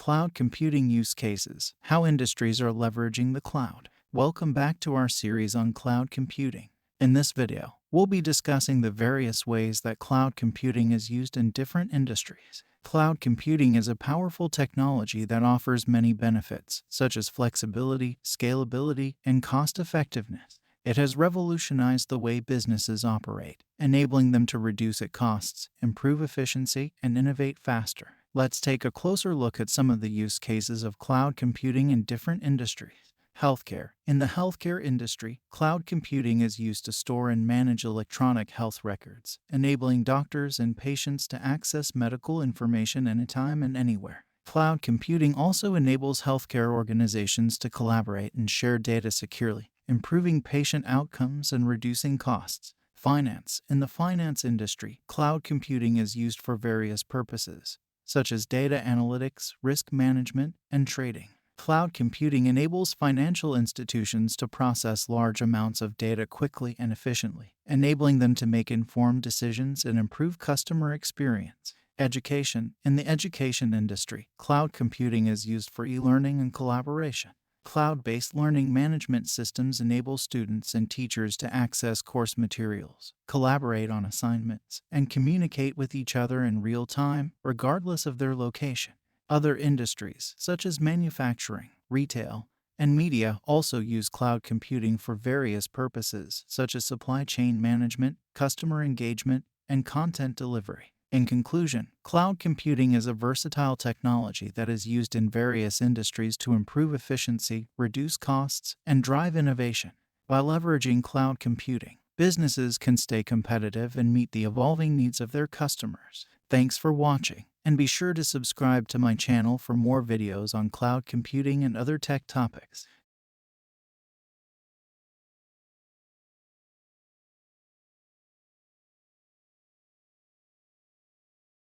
Cloud computing use cases, how industries are leveraging the cloud. Welcome back to our series on cloud computing. In this video, we'll be discussing the various ways that cloud computing is used in different industries. Cloud computing is a powerful technology that offers many benefits, such as flexibility, scalability, and cost-effectiveness. It has revolutionized the way businesses operate, enabling them to reduce costs, improve efficiency, and innovate faster. Let's take a closer look at some of the use cases of cloud computing in different industries. Healthcare. In the healthcare industry, cloud computing is used to store and manage electronic health records, enabling doctors and patients to access medical information anytime and anywhere. Cloud computing also enables healthcare organizations to collaborate and share data securely, improving patient outcomes and reducing costs. Finance. In the finance industry, cloud computing is used for various purposes, such as data analytics, risk management, and trading. Cloud computing enables financial institutions to process large amounts of data quickly and efficiently, enabling them to make informed decisions and improve customer experience. Education. In the education industry, cloud computing is used for e-learning and collaboration. Cloud-based learning management systems enable students and teachers to access course materials, collaborate on assignments, and communicate with each other in real time, regardless of their location. Other industries, such as manufacturing, retail, and media, also use cloud computing for various purposes, such as supply chain management, customer engagement, and content delivery. In conclusion, cloud computing is a versatile technology that is used in various industries to improve efficiency, reduce costs, and drive innovation. By leveraging cloud computing, businesses can stay competitive and meet the evolving needs of their customers. Thanks for watching, and be sure to subscribe to my channel for more videos on cloud computing and other tech topics.